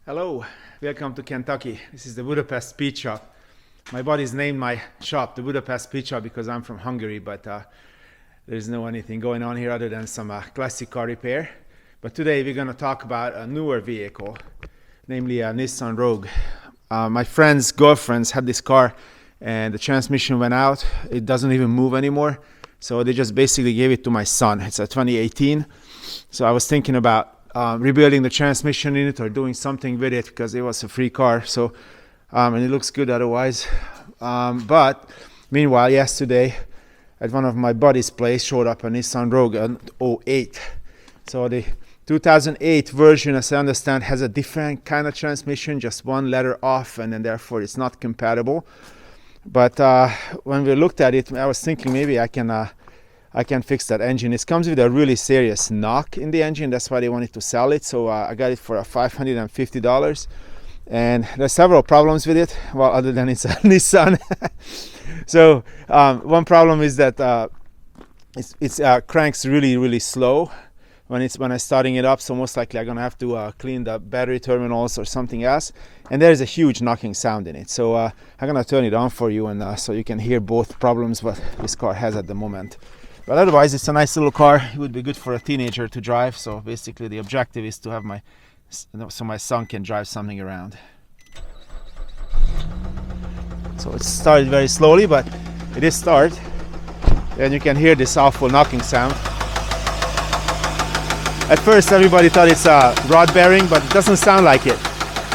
Hello, welcome to Kentucky. This is the Budapest Speed Shop. My buddies named my shop the Budapest Speed Shop because I'm from Hungary, but there's no anything going on here other than some classic car repair. But today we're going to talk about a newer vehicle, namely a Nissan Rouge. My friend's girlfriends had this car and the transmission went out. It doesn't even move anymore. So they just basically gave it to my son. It's a 2018. So I was thinking about rebuilding the transmission in it or doing something with it because it was a free car. So, and it looks good otherwise. But meanwhile, yesterday at one of my buddy's place showed up a Nissan Rogue, an '08. So the 2008 version, as I understand, has a different kind of transmission, just one letter off, and then therefore it's not compatible. But when we looked at it, I was thinking maybe I can fix that engine. It comes with a really serious knock in the engine. That's why they wanted to sell it. So I got it for $550. And there's several problems with it. Well, other than it's a Nissan. So one problem is that it cranks really, really slow when I'm starting it up. So most likely I'm gonna have to clean the battery terminals or something else. And there's a huge knocking sound in it. So I'm gonna turn it on for you, and so you can hear both problems what this car has at the moment. But otherwise, it's a nice little car. It would be good for a teenager to drive. So basically, the objective is to have my son can drive something around. So it started very slowly, but it is start. And you can hear this awful knocking sound. At first, everybody thought it's a rod bearing, but it doesn't sound like it.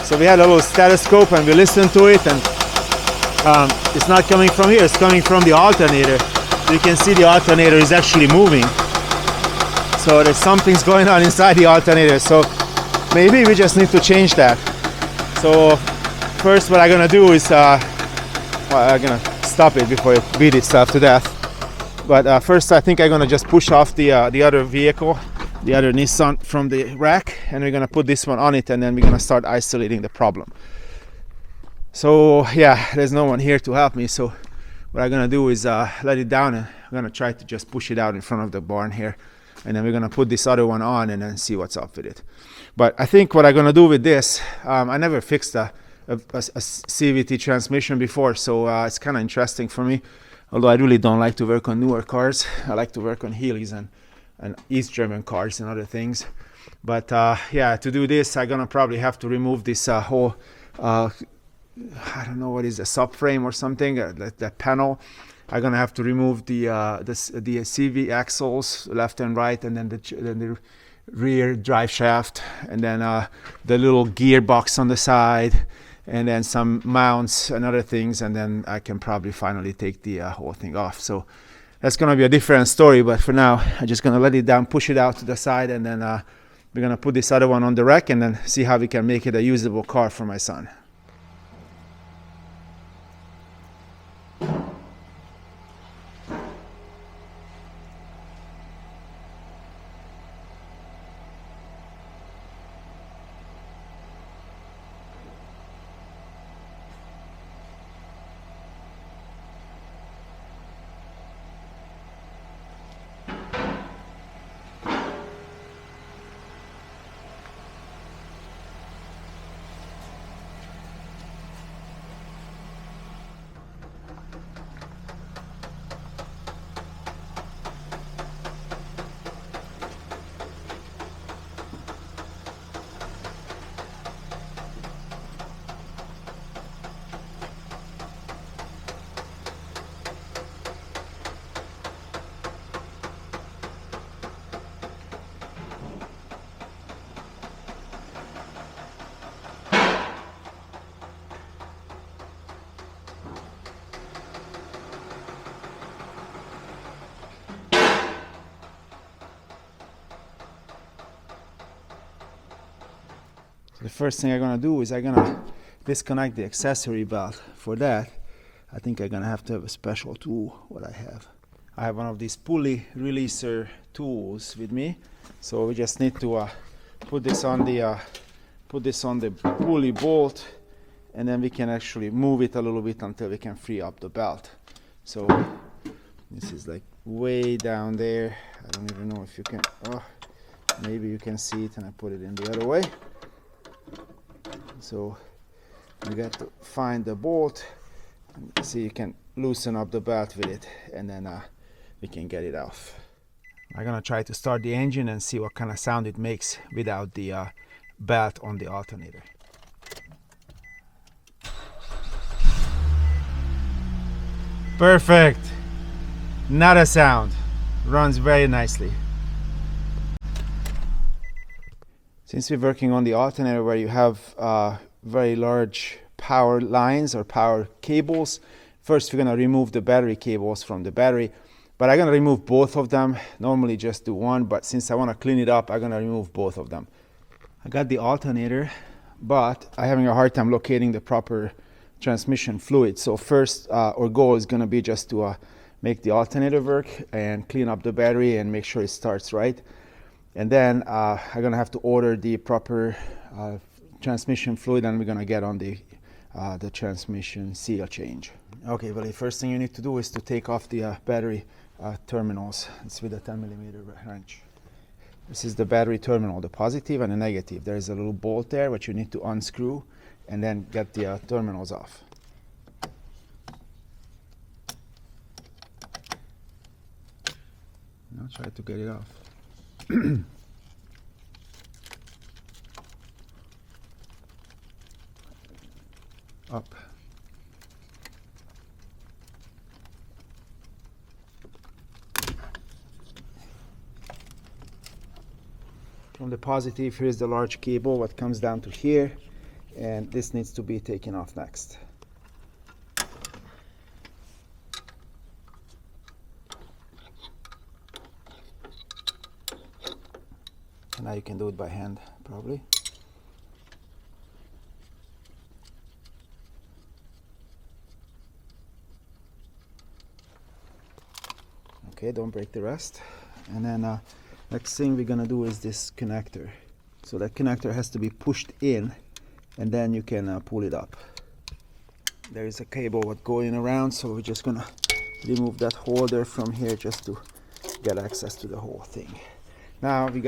So we had a little stethoscope and we listened to it, and it's not coming from here. It's coming from the alternator. You can see the alternator is actually moving. So there's something's going on inside the alternator. So maybe we just need to change that. So first what I'm gonna do is I'm gonna stop it before it beat itself to death. But first I think I'm gonna just push off the other vehicle, the other Nissan from the rack, and we're gonna put this one on it, and then we're gonna start isolating the problem. So yeah, there's no one here to help me. So what I'm gonna do is let it down, and I'm gonna try to just push it out in front of the barn here, and then we're gonna put this other one on and then see what's up with it. But I think what I'm gonna do with this, I never fixed a CVT transmission before, so it's kind of interesting for me. Although I really don't like to work on newer cars. I like to work on Healey's and East German cars and other things. But yeah, to do this, I'm gonna probably have to remove this whole I don't know what is a subframe or something, that panel. I'm gonna have to remove the CV axles left and right, and then the rear drive shaft, and then the little gearbox on the side, and then some mounts and other things, and then I can probably finally take the whole thing off. So that's gonna be a different story, but for now I'm just gonna let it down, push it out to the side, and then we're gonna put this other one on the rack and then see how we can make it a usable car for my son. The first thing I'm gonna do is I'm gonna disconnect the accessory belt. For that, I think I'm gonna have to have a special tool. What I have one of these pulley releaser tools with me. So we just need to put this on the pulley bolt, and then we can actually move it a little bit until we can free up the belt. So this is like way down there. I don't even know if you can, maybe you can see it, and I put it in the other way. So you got to find the bolt, see you can loosen up the belt with it, and then we can get it off. I'm gonna try to start the engine and see what kind of sound it makes without the belt on the alternator. Perfect. Not a sound. Runs very nicely. Since we're working on the alternator where you have very large power lines or power cables, first we're gonna remove the battery cables from the battery, but I'm gonna remove both of them. Normally just do one, but since I wanna clean it up, I'm gonna remove both of them. I got the alternator, but I'm having a hard time locating the proper transmission fluid. So first our goal is gonna be just to make the alternator work and clean up the battery and make sure it starts right. And then I'm gonna have to order the proper transmission fluid, and we're gonna get on the transmission seal change. Okay, well, the first thing you need to do is to take off the battery terminals. It's with a 10mm wrench. This is the battery terminal, the positive and the negative. There is a little bolt there which you need to unscrew and then get the terminals off. Now try to get it off. Up. From the positive, here's the large cable what comes down to here, and this needs to be taken off next. And now you can do it by hand, probably. Okay, don't break the rest. And then next thing we're gonna do is this connector. So that connector has to be pushed in, and then you can pull it up. There is a cable what going around, so we're just gonna remove that holder from here just to get access to the whole thing. Now we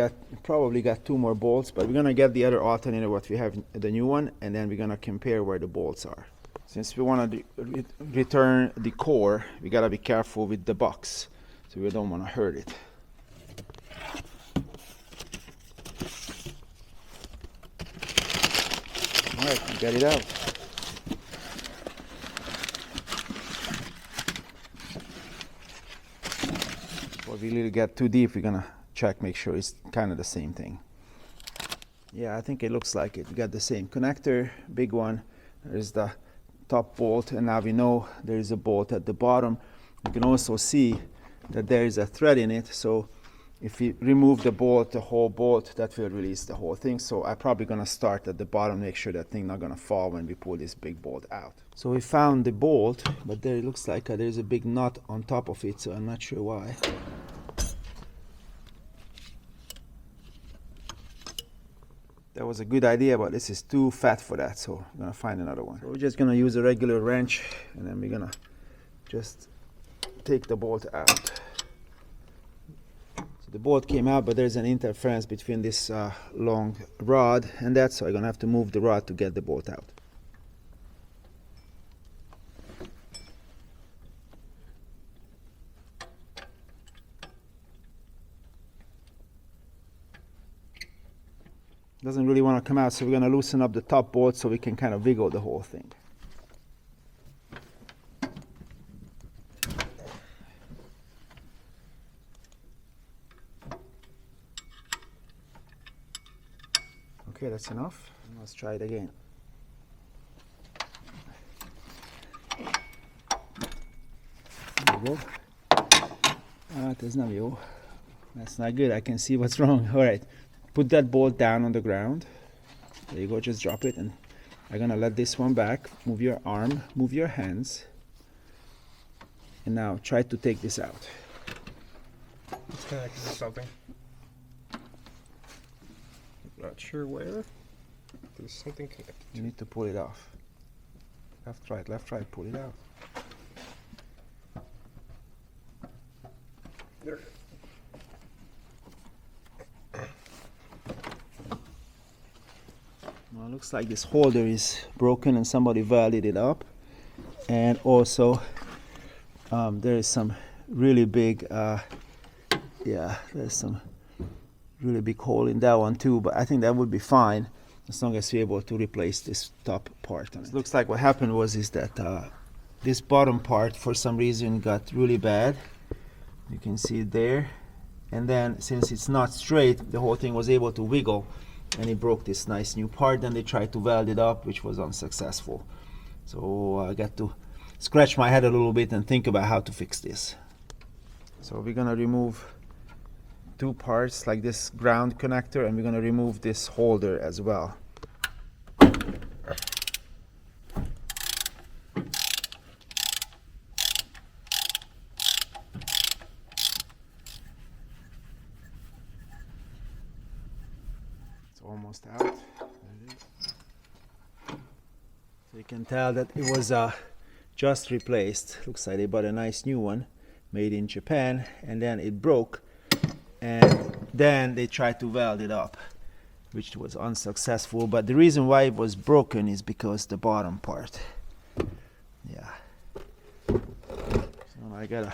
probably got 2 more bolts, but we're gonna get the other alternator what we have, the new one, and then we're gonna compare where the bolts are. Since we wanna return the core, we gotta be careful with the box, so we don't wanna hurt it. Alright, get it out. If we really get too deep, we're gonna check, make sure it's kind of the same thing. Yeah, I think it looks like it. We got the same connector, big one. There's the top bolt, and now we know there is a bolt at the bottom. You can also see that there is a thread in it, so if we remove the bolt, the whole bolt, that will release the whole thing. So I'm probably gonna start at the bottom, make sure that thing not gonna fall when we pull this big bolt out. So we found the bolt, but there it looks like there's a big nut on top of it, so I'm not sure why. That was a good idea, but this is too fat for that, so I'm gonna find another one. So we're just gonna use a regular wrench, and then we're gonna just take the bolt out. So the bolt came out, but there's an interference between this long rod and that, so I'm gonna have to move the rod to get the bolt out. Doesn't really want to come out, so we're going to loosen up the top bolt so we can kind of wiggle the whole thing. Okay, that's enough. Let's try it again. There we go. That's not you. That's not good. I can see what's wrong. All right. Put that bolt down on the ground. There you go, just drop it, and I'm gonna let this one back. Move your arm, move your hands, and now try to take this out. It's connected to something. Not sure where. There's something connected. You need to pull it off. Left, right, pull it out. There. Well, Looks like this holder is broken and somebody welded it up. And also there is some really big, there's some really big hole in that one too, but I think that would be fine as long as we're able to replace this top part. It looks like what happened is that this bottom part for some reason got really bad. You can see it there, and then since it's not straight, the whole thing was able to wiggle and it broke this nice new part. Then they tried to weld it up, which was unsuccessful. So I got to scratch my head a little bit and think about how to fix this. So we're gonna remove two parts like this ground connector, and we're gonna remove this holder as well. It's almost out. There it is. So you can tell that it was just replaced. Looks like they bought a nice new one made in Japan, and then it broke, and then they tried to weld it up, which was unsuccessful. But the reason why it was broken is because the bottom part. Yeah. So I gotta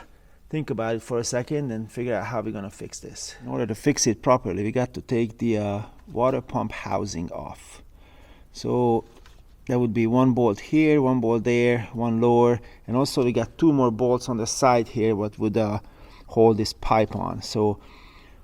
think about it for a second and figure out how we're gonna fix this. In order to fix it properly, we got to take the water pump housing off. So there would be one bolt here, one bolt there, one lower, and also we got two more bolts on the side here what would hold this pipe on. So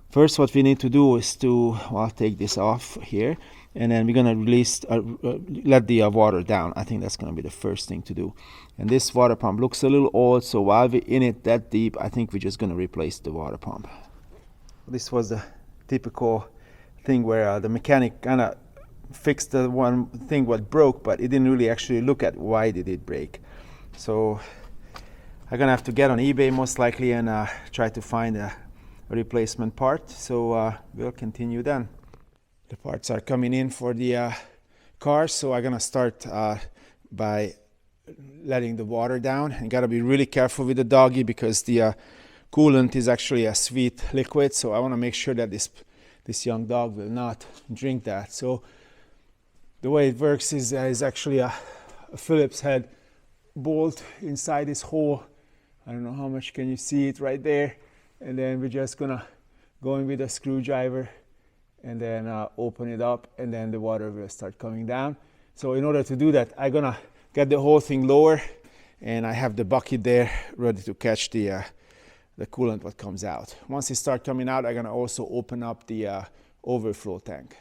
first what we need to do is to take this off here, and then we're gonna release let the water down. I think that's gonna be the first thing to do. And this water pump looks a little old, so while we're in it that deep, I think we're just gonna replace the water pump. This was the typical thing where the mechanic kind of fixed the one thing what broke, but it didn't really actually look at why did it break. So I'm gonna have to get on eBay most likely and try to find a replacement part. So we'll continue then. The parts are coming in for the car, so I'm gonna start by letting the water down, and gotta be really careful with the doggy because the coolant is actually a sweet liquid, so I want to make sure that this young dog will not drink that. So the way it works is actually a Phillips head bolt inside this hole. I don't know how much can you see it right there, and then we're just gonna go in with a screwdriver and then open it up, and then the water will start coming down. So in order to do that, I'm gonna get the whole thing lower, and I have the bucket there ready to catch the coolant what comes out. Once it starts coming out, I'm gonna also open up the overflow tank.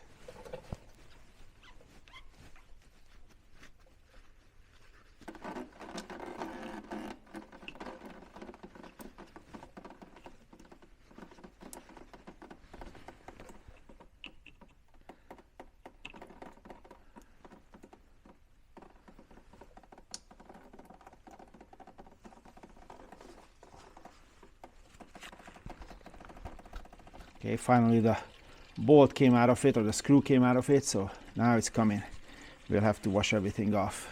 Okay, finally the bolt came out of it, or the screw came out of it, so now it's coming. We'll have to wash everything off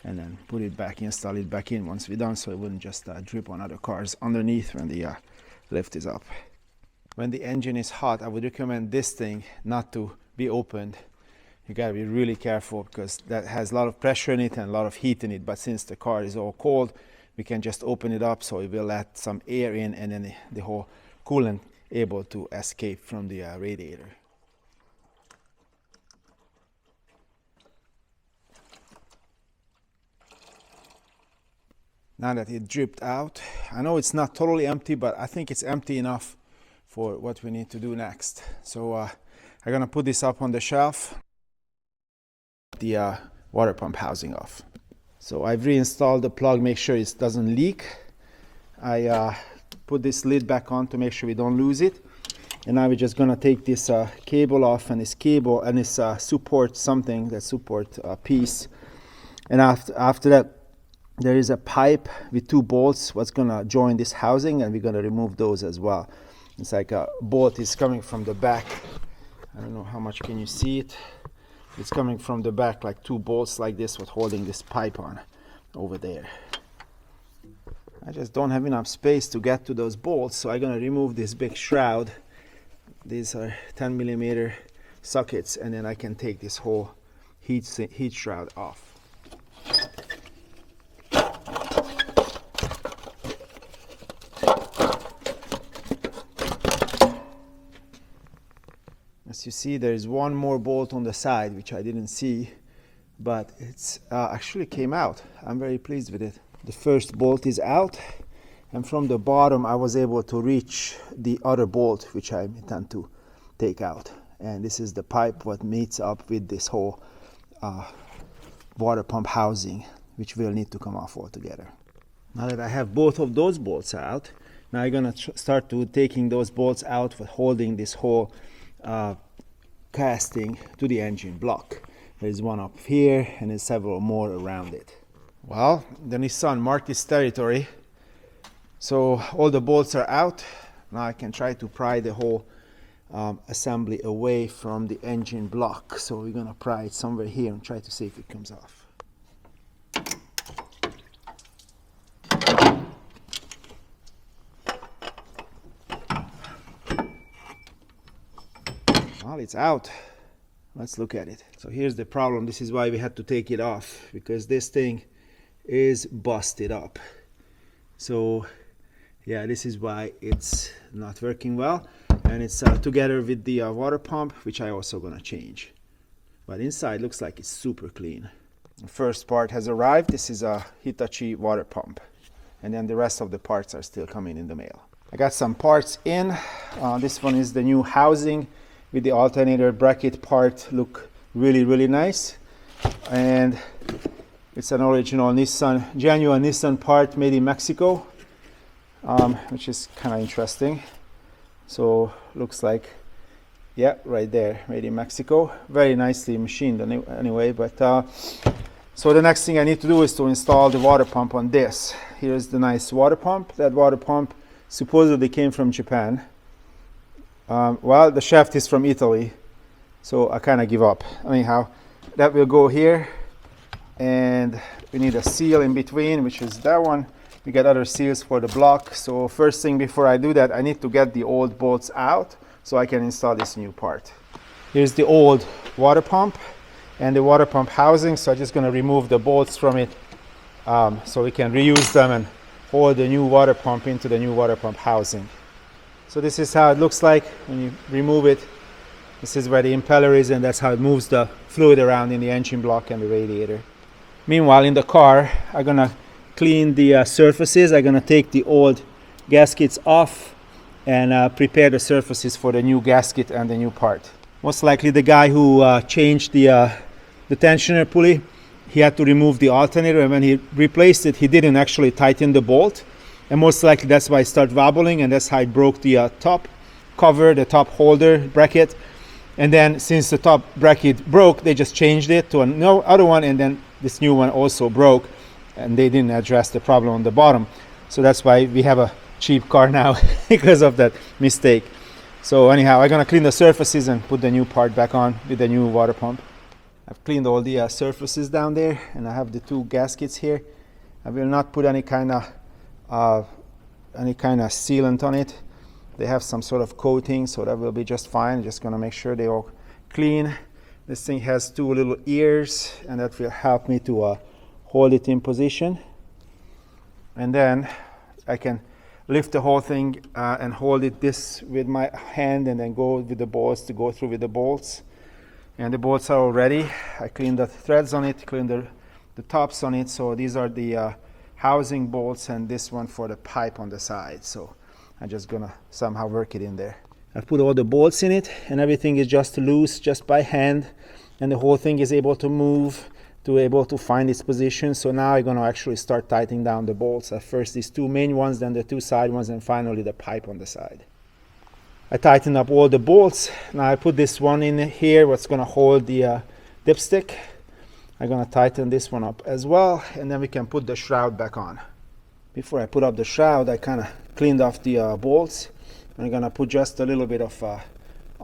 and then put it back, install it back in once we're done, so it wouldn't just drip on other cars underneath when the lift is up. When the engine is hot, I would recommend this thing not to be opened. You gotta be really careful because that has a lot of pressure in it and a lot of heat in it, but since the car is all cold, we can just open it up so it will let some air in, and then the whole coolant able to escape from the radiator. Now that it dripped out, I know it's not totally empty, but I think it's empty enough for what we need to do next. So I'm gonna put this up on the shelf, the water pump housing off. So I've reinstalled the plug, make sure it doesn't leak. I put this lid back on to make sure we don't lose it. And now we're just gonna take this cable off, and this cable and this support piece. And after that, there is a pipe with two bolts what's gonna join this housing, and we're gonna remove those as well. It's like a bolt is coming from the back. I don't know how much can you see it. It's coming from the back, like two bolts like this with holding this pipe on over there. I just don't have enough space to get to those bolts, so I'm gonna remove this big shroud. These are 10mm sockets, and then I can take this whole heat shroud off. As you see, there is one more bolt on the side which I didn't see, but it's actually came out. I'm very pleased with it. The first bolt is out, and from the bottom I was able to reach the other bolt which I intend to take out. And this is the pipe what meets up with this whole water pump housing, which will need to come off altogether. Now that I have both of those bolts out, now I'm gonna start to taking those bolts out for holding this whole casting to the engine block. There's one up here and there's several more around it. Well, the Nissan marked its territory, so all the bolts are out. Now I can try to pry the whole assembly away from the engine block. So we're gonna pry it somewhere here and try to see if it comes off. Well, it's out. Let's look at it. So here's the problem. This is why we had to take it off, because this thing is busted up. So yeah, this is why it's not working well, and it's together with the water pump, which I also gonna change. But inside looks like it's super clean. The first part has arrived. This is a Hitachi water pump, and then the rest of the parts are still coming in the mail. I got some parts in. This one is the new housing with the alternator bracket part. Look really nice, and it's an original Nissan, genuine Nissan part made in Mexico, which is kind of interesting. So looks like, yeah, right there, made in Mexico. Very nicely machined anyway. But so the next thing I need to do is to install the water pump on this. Here's the nice water pump. That water pump supposedly came from Japan. Well, the shaft is from Italy, so I kind of give up. Anyhow, that will go here, and we need a seal in between, which is that one. We got other seals for the block. So first thing before I do that, I need to get the old bolts out so I can install this new part. Here's the old water pump and the water pump housing. So I'm just going to remove the bolts from it so we can reuse them and hold the new water pump into the new water pump housing. So this is how it looks like when you remove it. This is where the impeller is, and that's how it moves the fluid around in the engine block and the radiator. Meanwhile, in the car, I'm gonna clean the surfaces. I'm gonna take the old gaskets off and prepare the surfaces for the new gasket and the new part. Most likely the guy who changed the tensioner pulley, he had to remove the alternator, and when he replaced it, he didn't actually tighten the bolt. And most likely that's why it started wobbling, and that's how it broke the top cover, the top holder bracket. And then since the top bracket broke, they just changed it to no other one, and then this new one also broke, and they didn't address the problem on the bottom. So that's why we have a cheap car now because of that mistake. So anyhow, I'm gonna clean the surfaces and put the new part back on with the new water pump. I've cleaned all the surfaces down there, and I have the two gaskets here. I will not put any kind of sealant on it. They have some sort of coating, so that will be just fine. Just gonna make sure they all clean. This thing has two little ears, and that will help me to hold it in position. And then I can lift the whole thing and hold it this with my hand, and then go with the bolts to go through with the bolts. And the bolts are all ready. I cleaned the threads on it, cleaned the tops on it. So these are the housing bolts, and this one for the pipe on the side. So I'm just gonna somehow work it in there. I've put all the bolts in it, and everything is just loose, just by hand, and the whole thing is able to move, able to find its position. So now I'm gonna actually start tightening down the bolts. At first these two main ones, then the two side ones, and finally the pipe on the side. I tightened up all the bolts. Now I put this one in here, what's gonna hold the dipstick. I'm gonna tighten this one up as well, and then we can put the shroud back on. Before I put up the shroud, I kind of cleaned off the bolts. I'm gonna put just a little bit of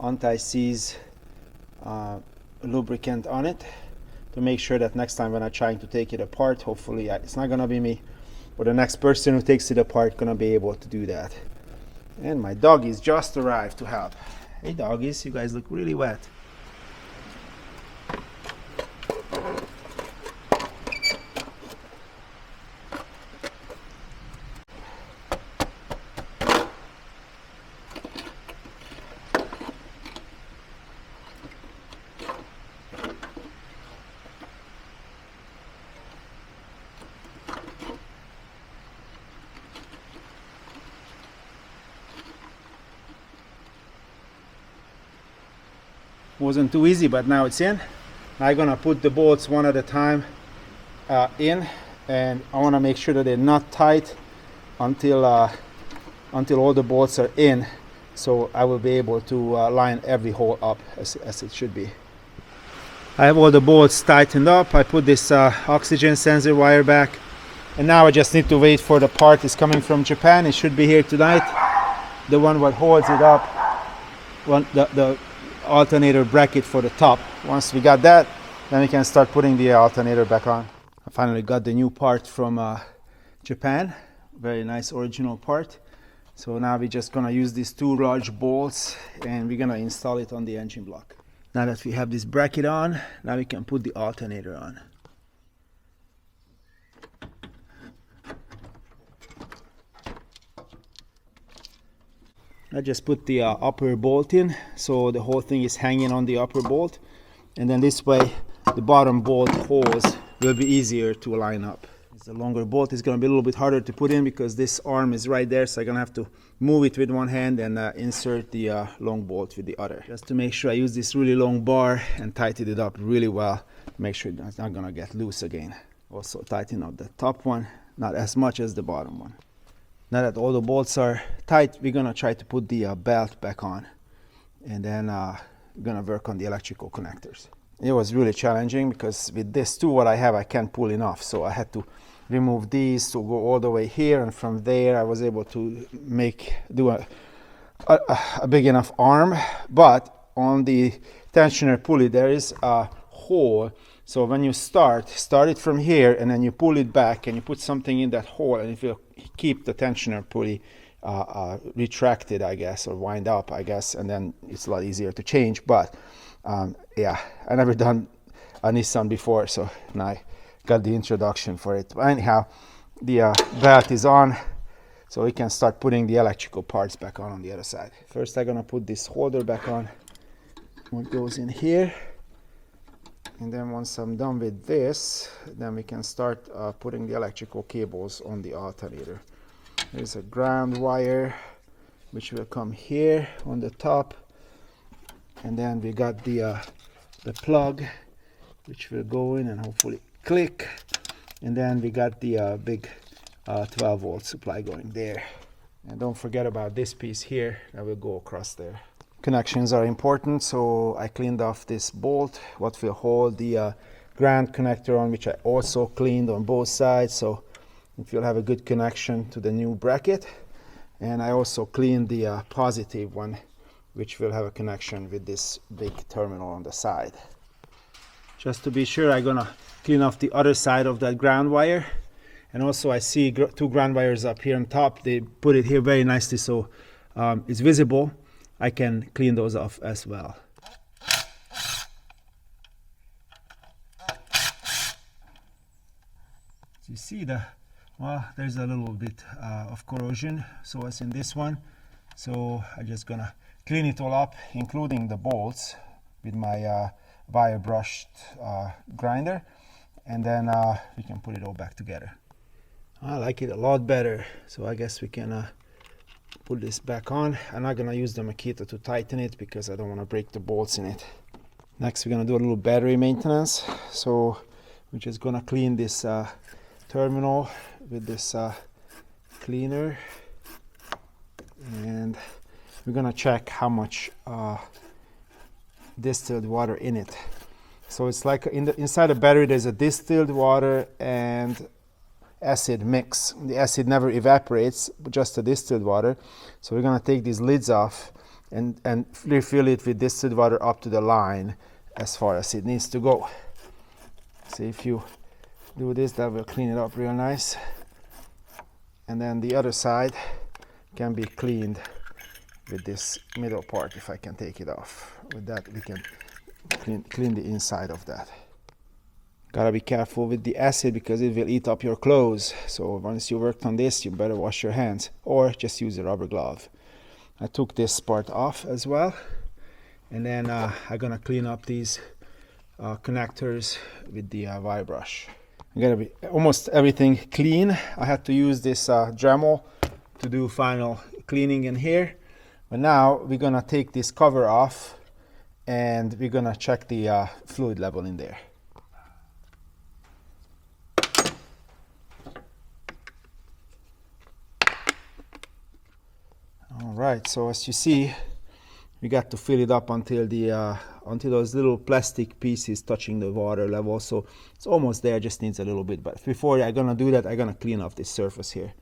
anti-seize lubricant on it to make sure that next time when I'm trying to take it apart, hopefully it's not gonna be me or the next person who takes it apart gonna be able to do that. And my doggies just arrived to help. Hey doggies, you guys look really wet. Wasn't too easy, but now it's in. Now I'm gonna put the bolts one at a time in, and I want to make sure that they're not tight until all the bolts are in, so I will be able to line every hole up as it should be. I have all the bolts tightened up. I put this oxygen sensor wire back, and now I just need to wait for the part is coming from Japan. It should be here tonight. The one what holds it up, the alternator bracket for the top. Once we got that, then we can start putting the alternator back on. I finally got the new part from Japan. Very nice original part. So now we're just gonna use these two large bolts and we're gonna install it on the engine block. Now that we have this bracket on, now we can put the alternator on. I just put the upper bolt in, so the whole thing is hanging on the upper bolt, and then this way the bottom bolt holes will be easier to line up. The longer bolt is going to be a little bit harder to put in because this arm is right there, so I'm going to have to move it with one hand and insert the long bolt with the other. Just to make sure I use this really long bar and tighten it up really well, make sure it's not going to get loose again. Also tighten up the top one, not as much as the bottom one. Now that all the bolts are tight, we're going to try to put the belt back on, and then we're going to work on the electrical connectors. It was really challenging because with this too, what I have, I can't pull enough, so I had to remove these to go all the way here, and from there I was able to do a big enough arm. But on the tensioner pulley there is a hole, so when you start it from here and then you pull it back and you put something in that hole, and if you keep the tensioner pulley retracted, I guess, or wind up, I guess, and then it's a lot easier to change. But yeah, I never done a Nissan before, so now I got the introduction for it. But anyhow, the belt is on, so we can start putting the electrical parts back on the other side. First I'm gonna put this holder back on, what goes in here, and then once I'm done with this, then we can start putting the electrical cables on the alternator. There's a ground wire which will come here on the top, and then we got the plug which will go in and hopefully click, and then we got the big 12 volt supply going there. And don't forget about this piece here that will go across there. Connections are important, so I cleaned off this bolt what will hold the ground connector on, which I also cleaned on both sides, so it will have a good connection to the new bracket. And I also cleaned the positive one, which will have a connection with this big terminal on the side. Just to be sure, I'm gonna clean off the other side of that ground wire. And also I see two ground wires up here on top. They put it here very nicely, so it's visible. I can clean those off as well. So you see there's a little bit of corrosion, so it's in this one. So I'm just gonna clean it all up, including the bolts, with my wire brushed grinder, and then we can put it all back together. I like it a lot better, so I guess we can put this back on. I'm not gonna use the Makita to tighten it because I don't want to break the bolts in it. Next we're gonna do a little battery maintenance, so we're just gonna clean this terminal with this cleaner, and we're gonna check how much distilled water in it. So it's like inside the battery there's a distilled water and acid mix. The acid never evaporates, but just the distilled water. So we're gonna take these lids off and refill it with distilled water up to the line as far as it needs to go. So if you do this, that will clean it up real nice. And then the other side can be cleaned with this middle part, if I can take it off. With that we can clean the inside of that. Gotta be careful with the acid because it will eat up your clothes. So once you worked on this, you better wash your hands or just use a rubber glove. I took this part off as well, and then I'm gonna clean up these connectors with the wire brush. I gotta be almost everything clean. I had to use this Dremel to do final cleaning in here. But now we're gonna take this cover off and we're gonna check the fluid level in there. All right, so as you see, we got to fill it up until those little plastic pieces touching the water level. So it's almost there, just needs a little bit. But before I'm gonna do that, I'm gonna clean off this surface here.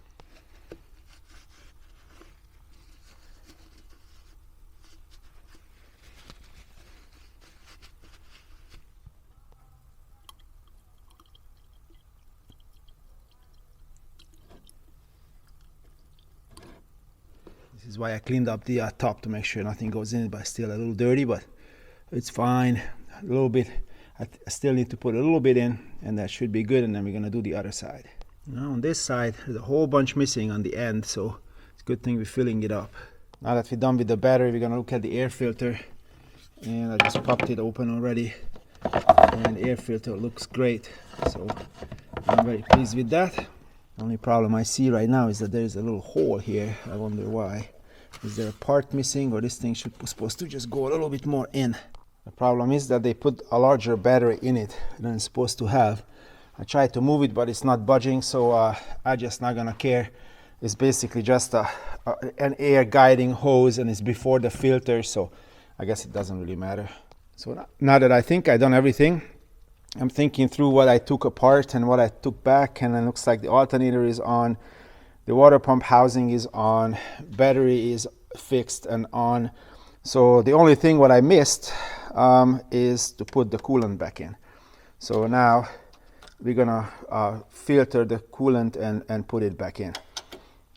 This is why I cleaned up the top to make sure nothing goes in it, but still a little dirty, but it's fine. A little bit, I still need to put a little bit in, and that should be good, and then we're gonna do the other side. Now on this side, there's a whole bunch missing on the end, so it's a good thing we're filling it up. Now that we're done with the battery, we're gonna look at the air filter, and I just popped it open already, and the air filter looks great, so I'm very pleased with that. The only problem I see right now is that there's a little hole here. I wonder why. Is there a part missing, or this thing supposed to just go a little bit more in? The problem is that they put a larger battery in it than it's supposed to have. I tried to move it, but it's not budging, so I'm just not gonna care. It's basically just an air guiding hose, and it's before the filter, so I guess it doesn't really matter. So now that I think I've done everything, I'm thinking through what I took apart and what I took back, and it looks like the alternator is on, the water pump housing is on, battery is fixed and on. So the only thing what I missed is to put the coolant back in. So now we're gonna filter the coolant and put it back in.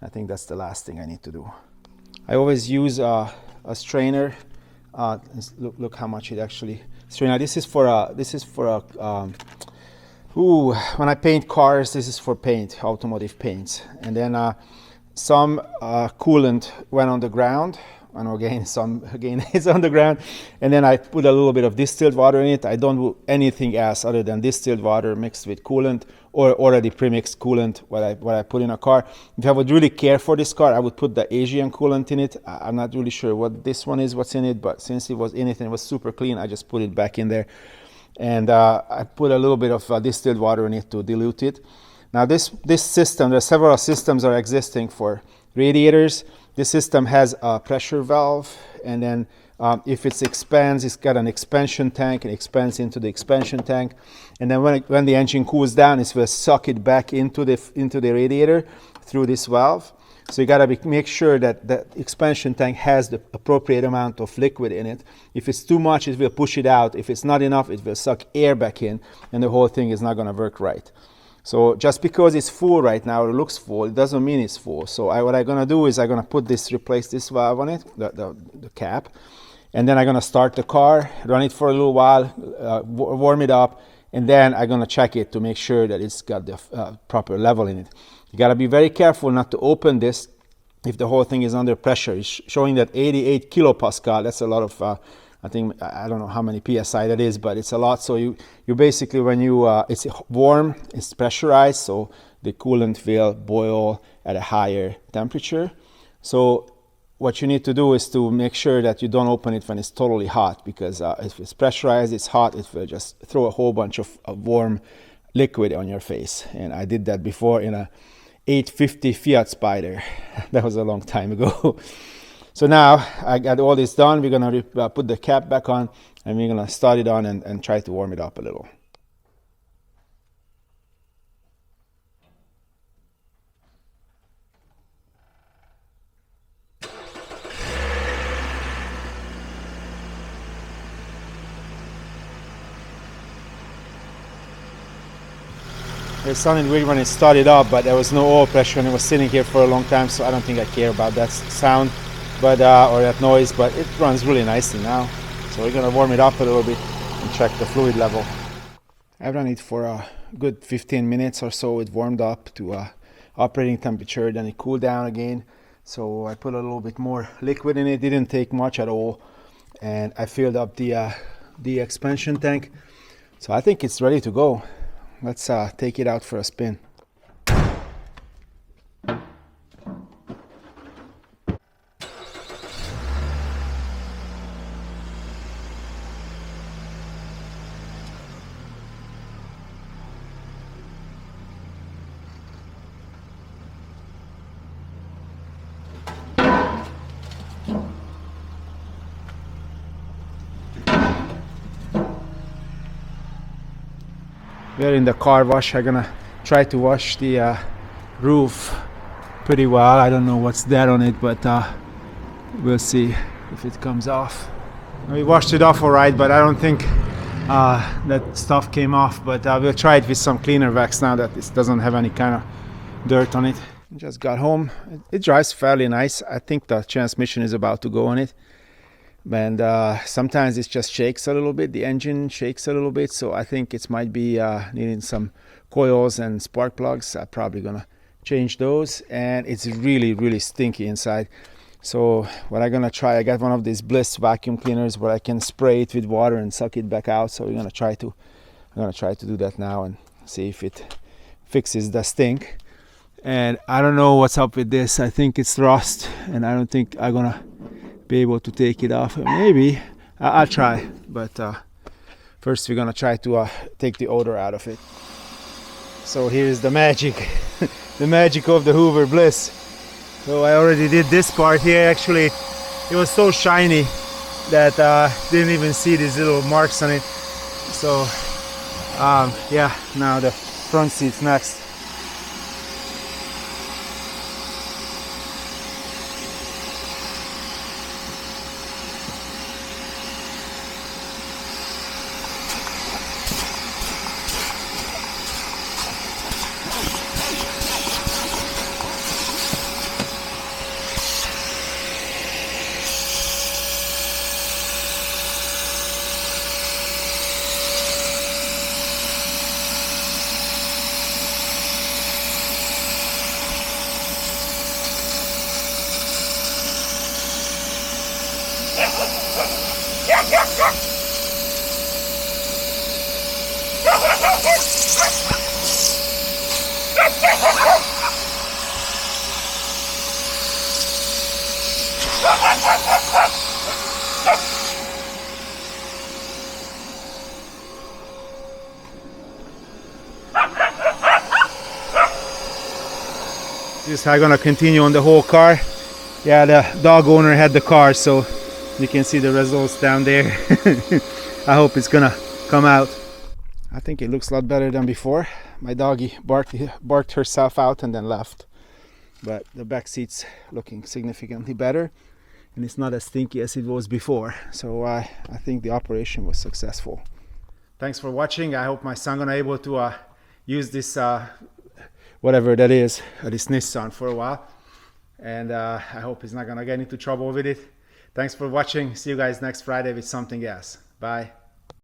I think that's the last thing I need to do. I always use a strainer. Look how much it actually. Strainer. This is for when I paint cars. This is for paint, automotive paints. And then some coolant went on the ground. And again is on the ground, and then I put a little bit of distilled water in it. I don't do anything else other than distilled water mixed with coolant or already pre-mixed coolant, what I put in a car. If I would really care for this car, I would put the Asian coolant in it. I'm not really sure what this one is, what's in it, but since it was in it and it was super clean, I just put it back in there. And I put a little bit of distilled water in it to dilute it. Now this system, there are several systems that are existing for radiators. This system has a pressure valve, and then if it expands, it's got an expansion tank, and expands into the expansion tank. And then when the engine cools down, it will suck it back into the radiator through this valve. So you gotta make sure that the expansion tank has the appropriate amount of liquid in it. If it's too much, it will push it out. If it's not enough, it will suck air back in, and the whole thing is not gonna work right. So just because it's full right now, it looks full, it doesn't mean it's full. So what I'm gonna do is I'm gonna replace this valve on it, the cap, and then I'm gonna start the car, run it for a little while, warm it up, and then I'm gonna check it to make sure that it's got the proper level in it. You gotta be very careful not to open this if the whole thing is under pressure. It's showing that 88 kilopascal, that's a lot of, I don't know how many PSI that is, but it's a lot. So you basically, when it's warm, it's pressurized, so the coolant will boil at a higher temperature. So what you need to do is to make sure that you don't open it when it's totally hot, because if it's pressurized, it's hot, it will just throw a whole bunch of warm liquid on your face. And I did that before in a 850 Fiat Spider. That was a long time ago. So now I got all this done. We're gonna put the cap back on, and we're gonna start it on and try to warm it up a little. It sounded weird when it started up, but there was no oil pressure and it was sitting here for a long time, so I don't think I care about that sound, but or that noise, but it runs really nicely now. So we're gonna warm it up a little bit and check the fluid level. I've run it for a good 15 minutes or so. It warmed up to operating temperature, then it cooled down again. So I put a little bit more liquid in it. Didn't take much at all, and I filled up the expansion tank. So I think it's ready to go. Let's take it out for a spin. we're in the car wash. I'm gonna try to wash the roof pretty well. I don't know what's there on it, but we'll see if it comes off. We washed it off all right, but I don't think that stuff came off. But we'll try it with some cleaner wax now that it doesn't have any kind of dirt on it. Just got home. It drives fairly nice. I think the transmission is about to go on it, and sometimes it just shakes a little bit. The engine shakes a little bit, so I think it might be needing some coils and spark plugs. I'm probably gonna change those. And it's really stinky inside, so what I'm gonna try, I got one of these Bliss vacuum cleaners where I can spray it with water and suck it back out. So I'm gonna try to do that now and see if it fixes the stink. And I don't know what's up with this. I think it's rust, and I don't think I'm gonna be able to take it off. Maybe I'll try, but first we're gonna try to take the odor out of it. So here's the magic the magic of the Hoover Bliss. So I already did this part here. Actually, it was so shiny that didn't even see these little marks on it. So yeah, now the front seat's next. Just I'm gonna continue on the whole car. Yeah, the dog owner had the car, so you can see the results down there. I hope it's gonna come out. I think it looks a lot better than before. My doggy barked herself out and then left. But the back seat's looking significantly better, and it's not as stinky as it was before. So I think the operation was successful. Thanks for watching. I hope my son gonna able to use this whatever that is, this Nissan for a while, and I hope he's not gonna get into trouble with it. Thanks for watching. See you guys next Friday with something else. Bye.